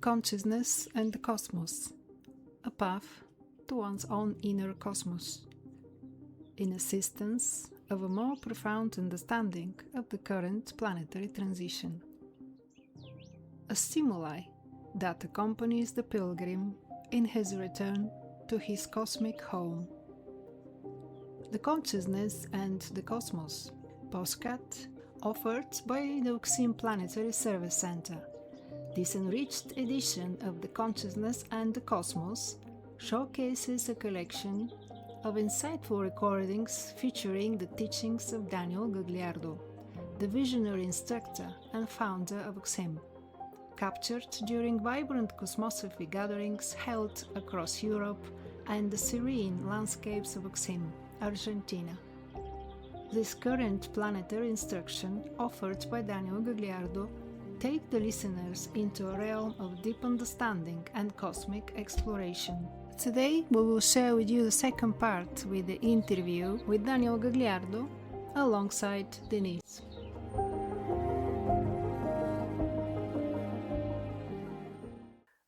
consciousness and the cosmos, a path to one's own inner cosmos, in assistance of a more profound understanding of the current planetary transition. A stimuli that accompanies the pilgrim in his return to his cosmic home. The Consciousness and the Cosmos, postcard offered by the Uksim Planetary Service Center. This enriched edition of the Consciousness and the Cosmos showcases a collection of insightful recordings featuring the teachings of Daniel Gagliardo, the visionary instructor and founder of Uksim, captured during vibrant Cosmosophy gatherings held across Europe and the serene landscapes of Uksim, Argentina. This current planetary instruction offered by Daniel Gagliardo take the listeners into a realm of deep understanding and cosmic exploration. Today we will share with you the second part with the interview with Daniel Gagliardo alongside Denise.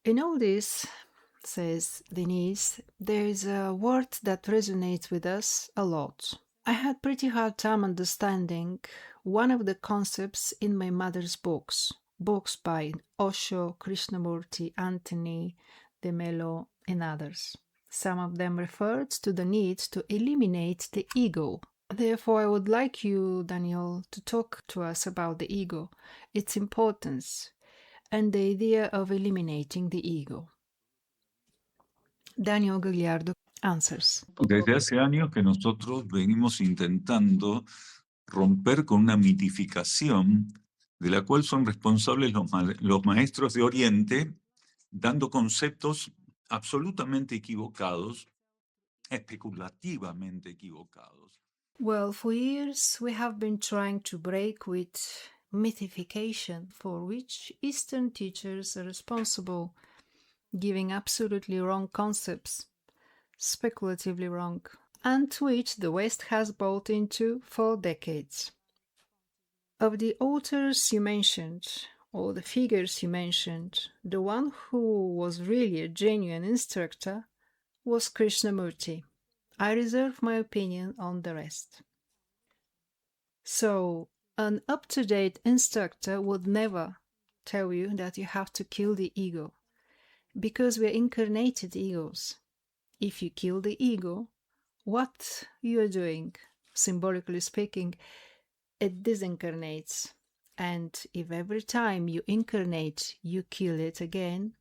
In all this, says Denise, there is a word that resonates with us a lot. I had pretty hard time understanding one of the concepts in my mother's books by Osho, Krishnamurti, Anthony, Mello, and others. Some of them referred to the need to eliminate the ego. Therefore, I would like you, Daniel, to talk to us about the ego, its importance, and the idea of eliminating the ego. Daniel Gagliardo answers. Desde hace años que nosotros venimos intentando romper con una mitificación de la cual son responsables los maestros de Oriente, dando conceptos absolutamente equivocados, especulativamente equivocados. Well, for years we have been trying to break with mythification for which Eastern teachers are responsible, giving absolutely wrong concepts, speculatively wrong, and which the West has bought into for decades. Of the authors you mentioned, or the figures you mentioned, the one who was really a genuine instructor was Krishnamurti. I reserve my opinion on the rest. So, an up-to-date instructor would never tell you that you have to kill the ego, because we are incarnated egos. If you kill the ego, what you are doing, symbolically speaking, it disincarnates. And if every time you incarnate, you kill it again,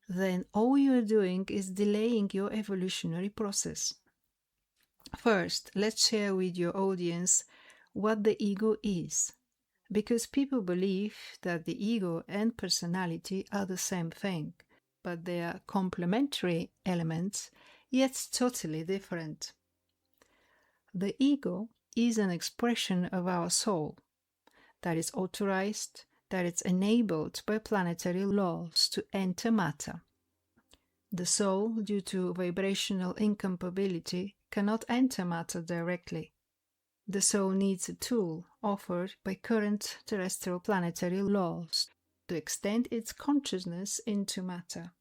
then all you are doing is delaying your evolutionary process. First, let's share with your audience what the ego is, because people believe that the ego and personality are the same thing, but they are complementary elements, yet totally different. The ego is an expression of our soul that is authorized, that is enabled by planetary laws to enter matter. The soul, due to vibrational incompatibility, cannot enter matter directly. The soul needs a tool offered by current terrestrial planetary laws to extend its consciousness into matter.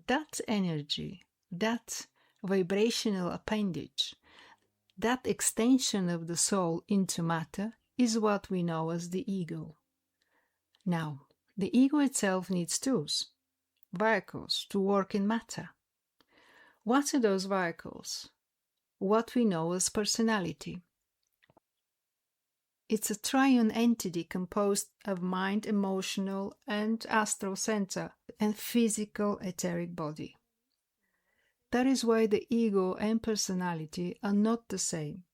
That energy, that vibrational appendage, that extension of the soul into matter is what we know as the ego. Now, the ego itself needs tools, vehicles to work in matter. What are those vehicles? What we know as personality. It's a triune entity composed of mind, emotional, and astral center, and physical etheric body. That is why the ego and personality are not the same,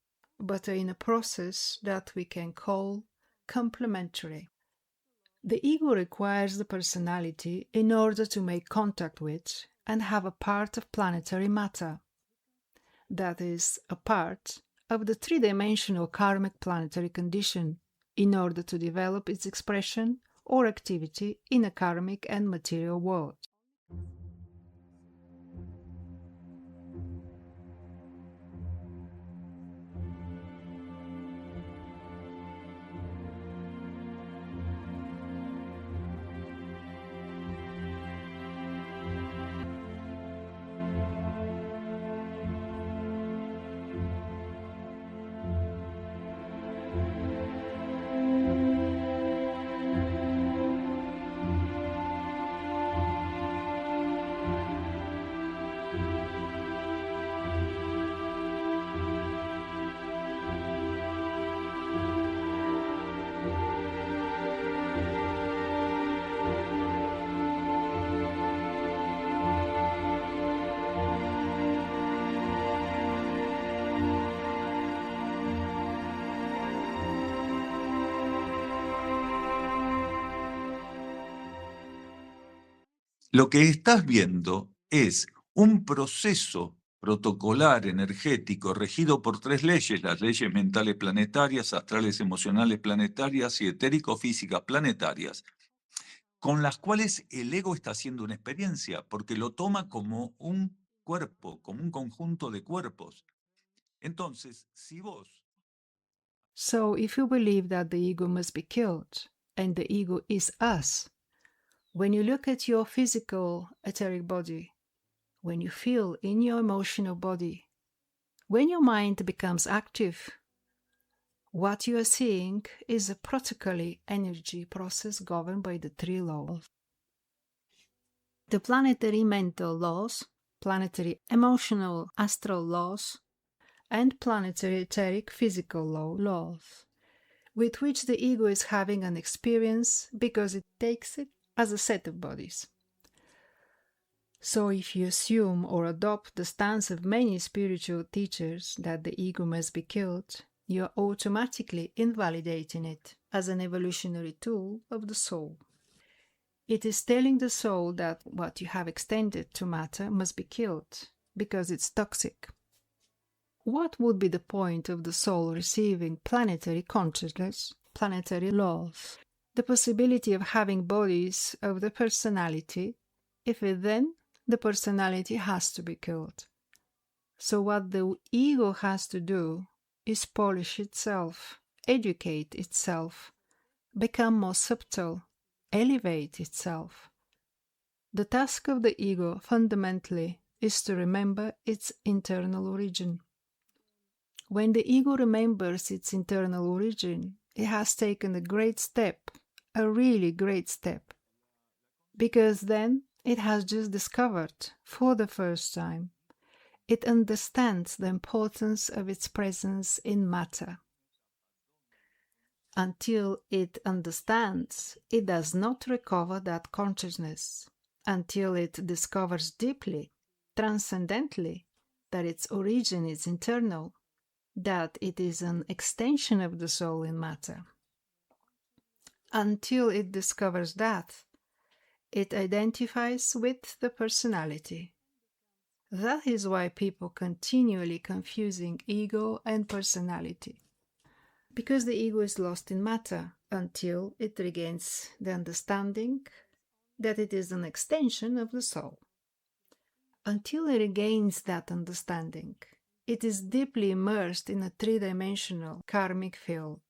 but are in a process that we can call complementary. The ego requires the personality in order to make contact with and have a part of planetary matter. That is, a part of the three-dimensional karmic planetary condition in order to develop its expression or activity in a karmic and material world. lo que estás viendo es un proceso protocolar energético regido por 3 leyes, las leyes mentales planetarias, astrales emocionales planetarias y etérico-físicas planetarias, con las cuales el ego está haciendo una experiencia, porque lo toma como un cuerpo, como un conjunto de cuerpos. Entonces, si vos... So, if you believe that the ego must be killed, and the ego is us, when you look at your physical etheric body, when you feel in your emotional body, when your mind becomes active, what you are seeing is a practically energy process governed by the 3 laws. The planetary mental laws, planetary emotional astral laws, and planetary etheric physical laws, with which the ego is having an experience because it takes it as a set of bodies. So if you assume or adopt the stance of many spiritual teachers that the ego must be killed, you are automatically invalidating it as an evolutionary tool of the soul. It is telling the soul that what you have extended to matter must be killed because it's toxic. What would be the point of the soul receiving planetary consciousness, planetary laws, the possibility of having bodies of the personality, if then the personality has to be killed? So what the ego has to do is polish itself, educate itself, become more subtle, elevate itself. The task of the ego fundamentally is to remember its internal origin. When the ego remembers its internal origin, it has taken a great step, a really great step, because then it has just discovered, for the first time, it understands the importance of its presence in matter. Until it understands, it does not recover that consciousness. Until it discovers deeply, transcendently, that its origin is internal, that it is an extension of the soul in matter. Until it discovers that, it identifies with the personality. That is why people continually confusing ego and personality. Because the ego is lost in matter until it regains the understanding that it is an extension of the soul. Until it regains that understanding, it is deeply immersed in a 3-dimensional karmic field.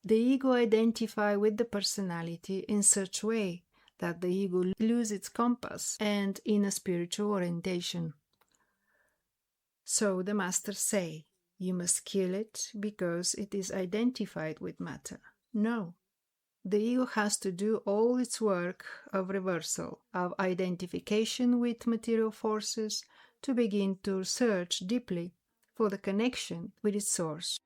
The ego identifies with the personality in such way that the ego loses its compass and inner spiritual orientation. So the masters say, you must kill it because it is identified with matter. No. The ego has to do all its work of reversal, of identification with material forces, to begin to search deeply for the connection with its source.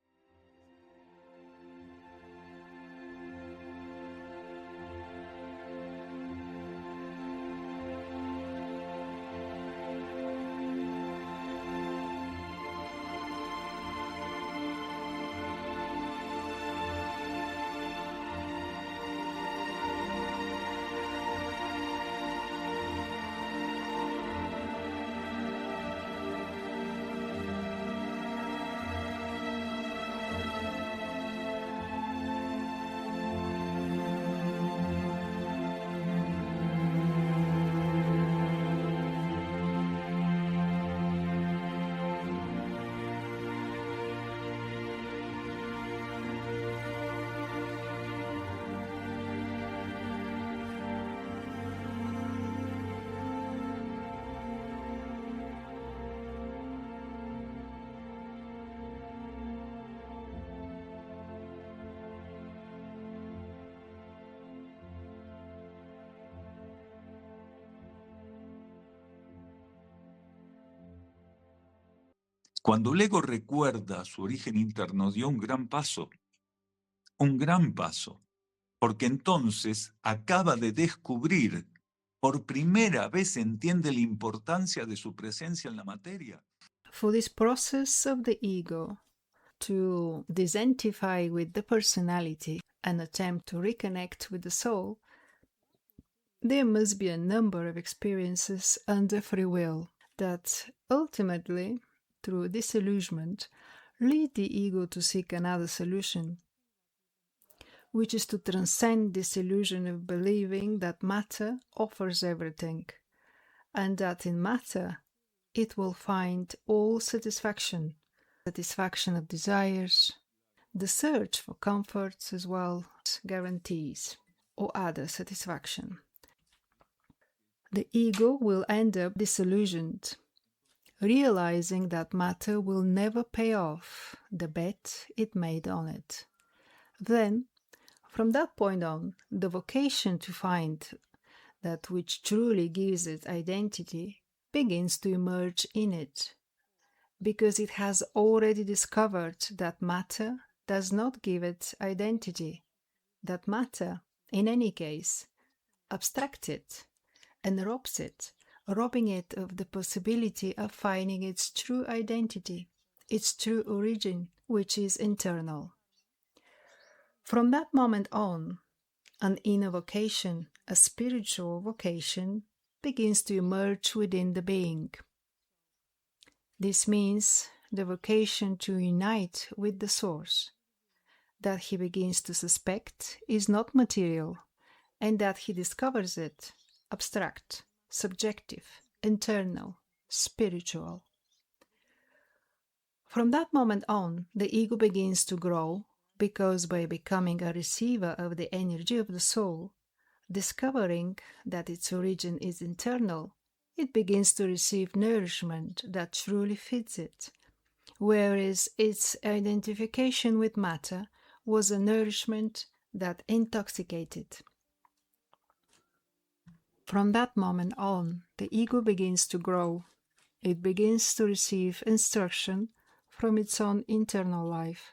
Cuando el ego recuerda su origen interno, dio un gran paso, porque entonces acaba de descubrir, por primera vez entiende la importancia de su presencia en la materia. For this process of the ego to disidentify with the personality and attempt to reconnect with the soul, there must be a number of experiences under free will that ultimately, through disillusionment, lead the ego to seek another solution, which is to transcend this illusion of believing that matter offers everything, and that in matter it will find all satisfaction of desires, the search for comforts as well as guarantees or other satisfaction. The ego will end up disillusioned, realizing that matter will never pay off the bet it made on it. Then, from that point on, the vocation to find that which truly gives it identity begins to emerge in it, because it has already discovered that matter does not give it identity, that matter, in any case, abstracts it and robs it, robbing it of the possibility of finding its true identity, its true origin, which is internal. From that moment on, an inner vocation, a spiritual vocation, begins to emerge within the being. This means the vocation to unite with the source, that he begins to suspect is not material, and that he discovers it abstract, subjective, internal, spiritual. From that moment on, the ego begins to grow, because by becoming a receiver of the energy of the soul, discovering that its origin is internal, it begins to receive nourishment that truly fits it, whereas its identification with matter was a nourishment that intoxicated. From that moment on, the ego begins to grow. It begins to receive instruction from its own internal life,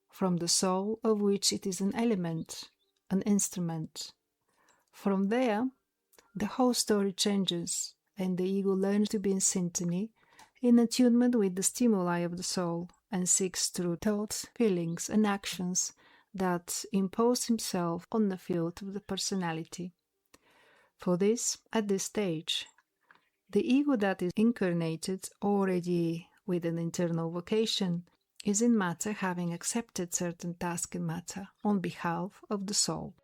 from the soul of which it is an element, an instrument. From there, the whole story changes, and the ego learns to be in synchrony, in attunement with the stimuli of the soul, and seeks through thoughts, feelings, and actions that impose himself on the field of the personality. For this, at this stage, the ego that is incarnated already with an internal vocation is in matter, having accepted certain tasks in matter on behalf of the soul.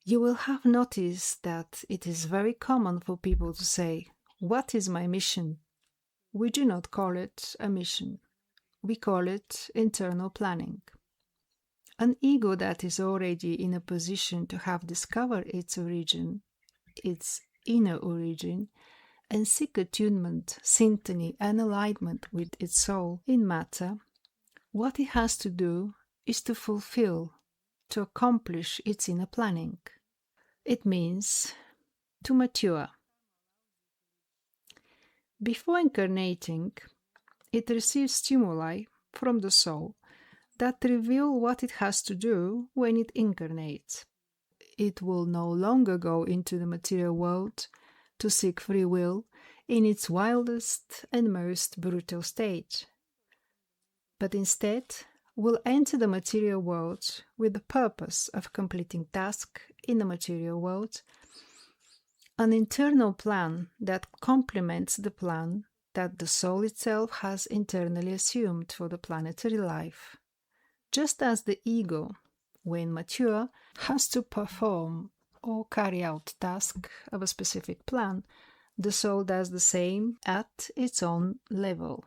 You will have noticed that it is very common for people to say, "What is my mission?" We do not call it a mission. We call it internal planning. An ego that is already in a position to have discovered its origin, its inner origin, and seek attunement, synchrony, and alignment with its soul in matter, what it has to do is to fulfill, to accomplish its inner planning. It means to mature. Before incarnating, it receives stimuli from the soul that reveal what it has to do when it incarnates. It will no longer go into the material world to seek free will in its wildest and most brutal state, but instead will enter the material world with the purpose of completing tasks in the material world, an internal plan that complements the plan that the soul itself has internally assumed for the planetary life. Just as the ego, when mature, has to perform or carry out tasks of a specific plan, the soul does the same at its own level.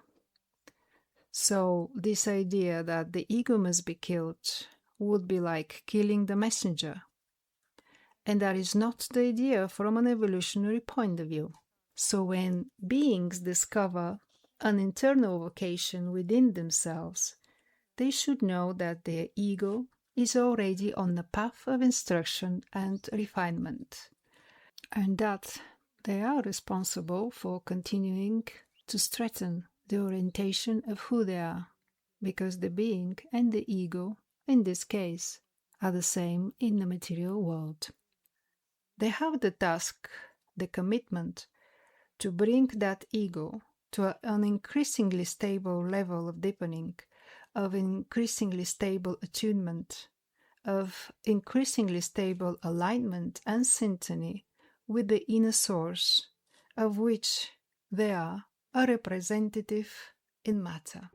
So this idea that the ego must be killed would be like killing the messenger. And that is not the idea from an evolutionary point of view. So when beings discover an internal vocation within themselves, they should know that their ego is already on the path of instruction and refinement, and that they are responsible for continuing to strengthen the orientation of who they are, because the being and the ego, in this case, are the same in the material world. They have the task, the commitment, to bring that ego to an increasingly stable level of deepening, of increasingly stable attunement, of increasingly stable alignment and synchrony with the inner source, of which they are a representative in matter.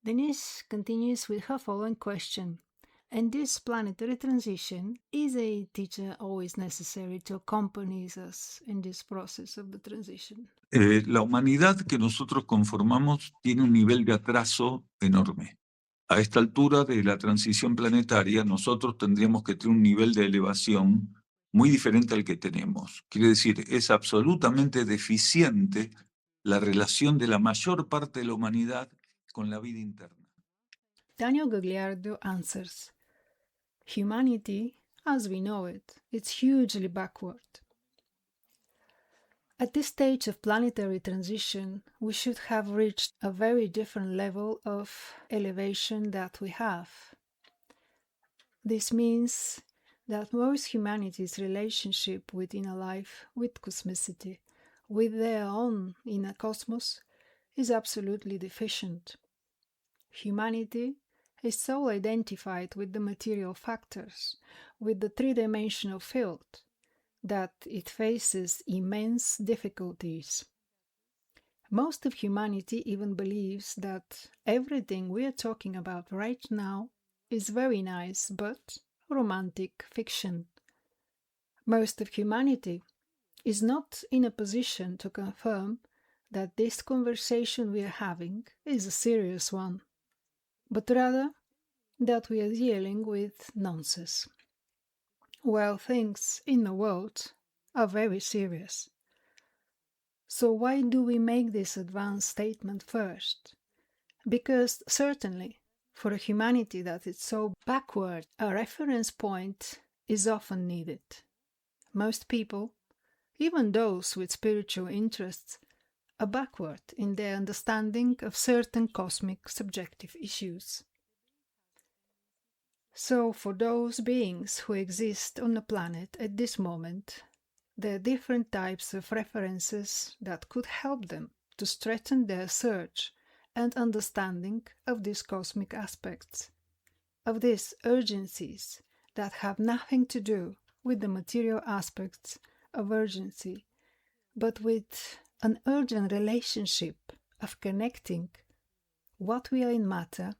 Denise continues with her following question. In this planetary transition, is a teacher always necessary to accompany us in this process of the transition? La humanidad que nosotros conformamos tiene un nivel de atraso enorme. A esta altura de la transición planetaria, nosotros tendríamos que tener un nivel de elevación muy diferente al que tenemos. Quiere decir, es absolutamente deficiente la relación de la mayor parte de la humanidad con la vida interna. Daniel Gagliardo answers, humanity, as we know it, is hugely backward. At this stage of planetary transition, we should have reached a very different level of elevation that we have. This means that most humanity's relationship with inner life, with cosmicity, with their own inner cosmos, is absolutely deficient. Humanity is so identified with the material factors, with the three-dimensional field, that it faces immense difficulties. Most of humanity even believes that everything we are talking about right now is very nice but romantic fiction. Most of humanity is not in a position to confirm that this conversation we are having is a serious one, but rather that we are dealing with nonsense. Well, things in the world are very serious. So why do we make this advanced statement first? Because certainly, for a humanity that is so backward, a reference point is often needed. Most people, even those with spiritual interests, are backward in their understanding of certain cosmic subjective issues. So for those beings who exist on the planet at this moment, there are different types of references that could help them to strengthen their search and understanding of these cosmic aspects, of these urgencies that have nothing to do with the material aspects of urgency, but with an urgent relationship of connecting what we are in matter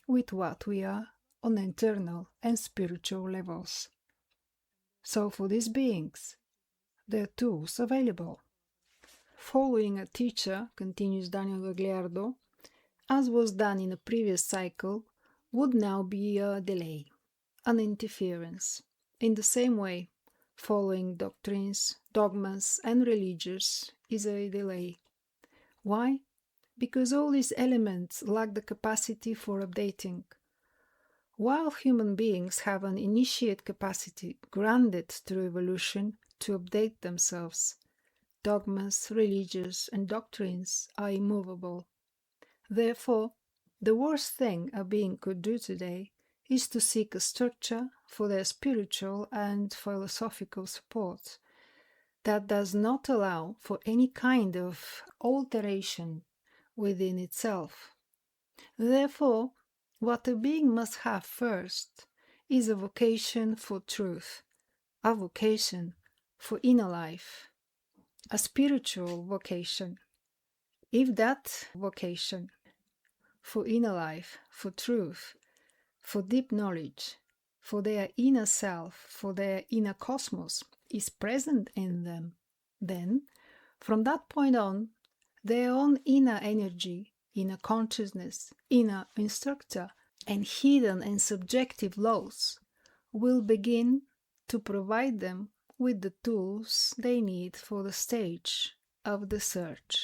with what we are on internal and spiritual levels. So for these beings, there are tools available. Following a teacher, continues Daniel Gagliardo, as was done in a previous cycle, would now be a delay, an interference. In the same way, following doctrines, dogmas, and religions is a delay. Why? because all these elements lack the capacity for updating. While human beings have an initiate capacity granted through evolution to update themselves, dogmas, religions, and doctrines are immovable. Therefore, the worst thing a being could do today is to seek a structure for their spiritual and philosophical support that does not allow for any kind of alteration within itself. Therefore, what a being must have first is a vocation for truth, a vocation for inner life, a spiritual vocation. If that vocation for inner life, for truth, for deep knowledge, for their inner self, for their inner cosmos is present in them, then, from that point on, their own inner energy, inner consciousness, inner instructor, and hidden and subjective laws will begin to provide them with the tools they need for the stage of the search.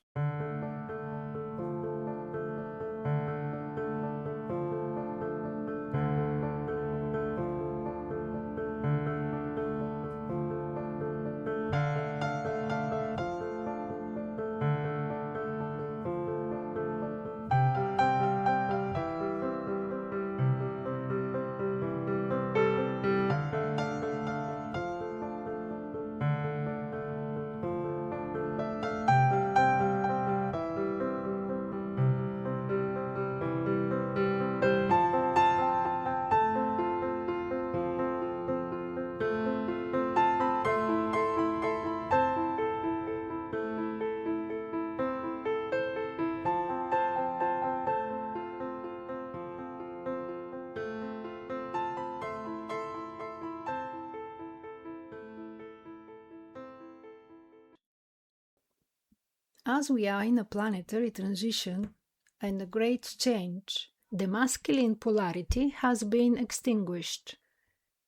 As we are in a planetary transition and a great change, the masculine polarity has been extinguished.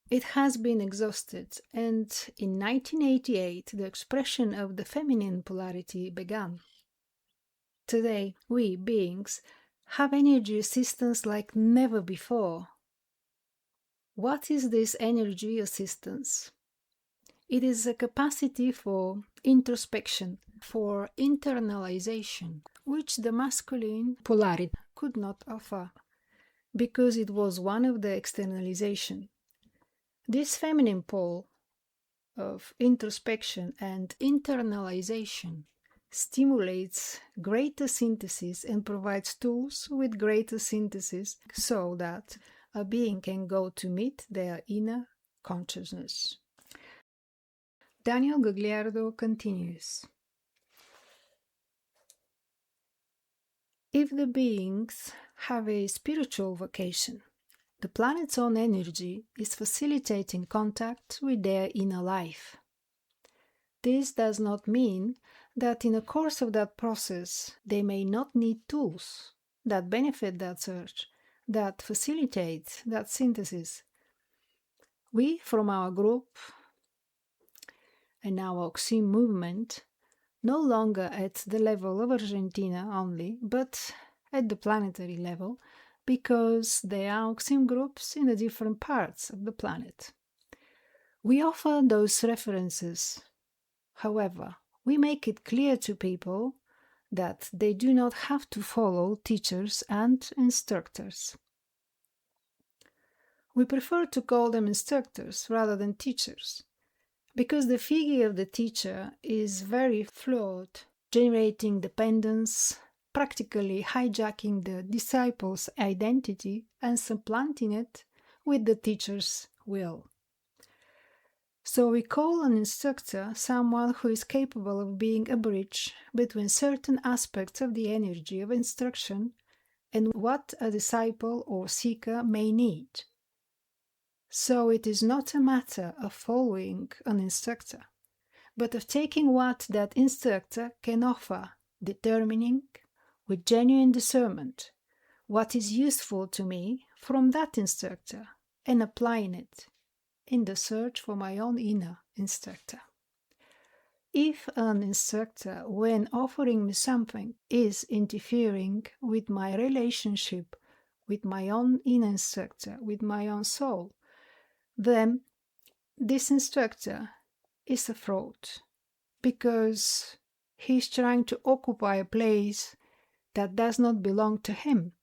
It has been exhausted, and in 1988 the expression of the feminine polarity began. Today, we beings have energy assistance like never before. What is this energy assistance? It is a capacity for introspection, for internalization, which the masculine polarity could not offer, because it was one of the externalization. This feminine pole of introspection and internalization stimulates greater synthesis and provides tools with greater synthesis so that a being can go to meet their inner consciousness. Daniel Gagliardo continues. If the beings have a spiritual vocation, the planet's own energy is facilitating contact with their inner life. This does not mean that in the course of that process they may not need tools that benefit that search, that facilitate that synthesis. We, from our group and our Uksim movement, no longer at the level of Argentina only, but at the planetary level, because there are Uksim groups in the different parts of the planet. We offer those references. However, we make it clear to people that they do not have to follow teachers and instructors. We prefer to call them instructors rather than teachers, because the figure of the teacher is very flawed, generating dependence, practically hijacking the disciple's identity and supplanting it with the teacher's will. So we call an instructor someone who is capable of being a bridge between certain aspects of the energy of instruction and what a disciple or seeker may need. So it is not a matter of following an instructor, but of taking what that instructor can offer, determining, with genuine discernment, what is useful to me from that instructor, and applying it in the search for my own inner instructor. If an instructor, when offering me something, is interfering with my relationship with my own inner instructor, with my own soul, then this instructor is a fraud, because he's trying to occupy a place that does not belong to him.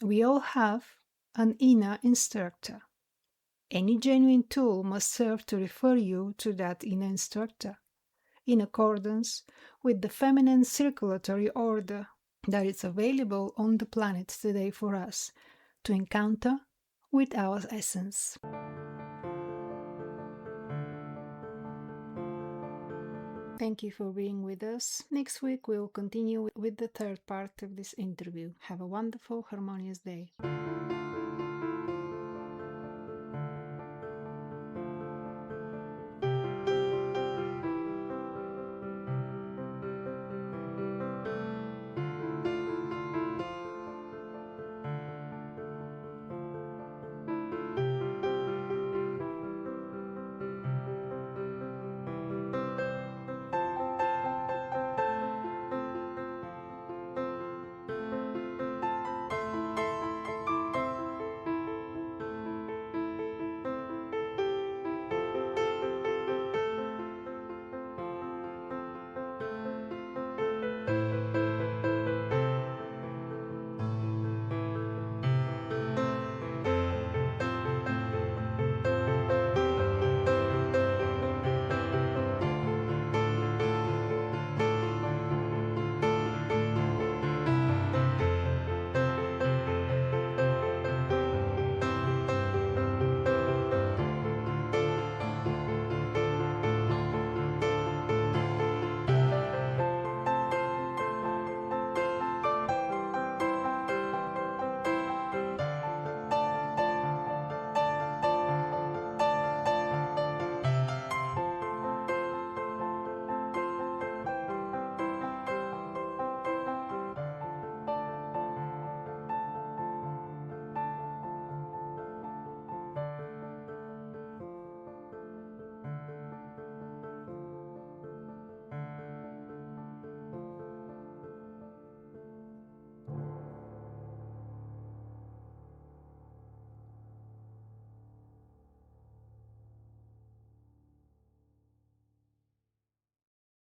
We all have an inner instructor. Any genuine tool must serve to refer you to that inner instructor, in accordance with the feminine circulatory order that is available on the planet today for us to encounter with our essence. Thank you for being with us. Next week we will continue with the third part of this interview. Have a wonderful, harmonious day.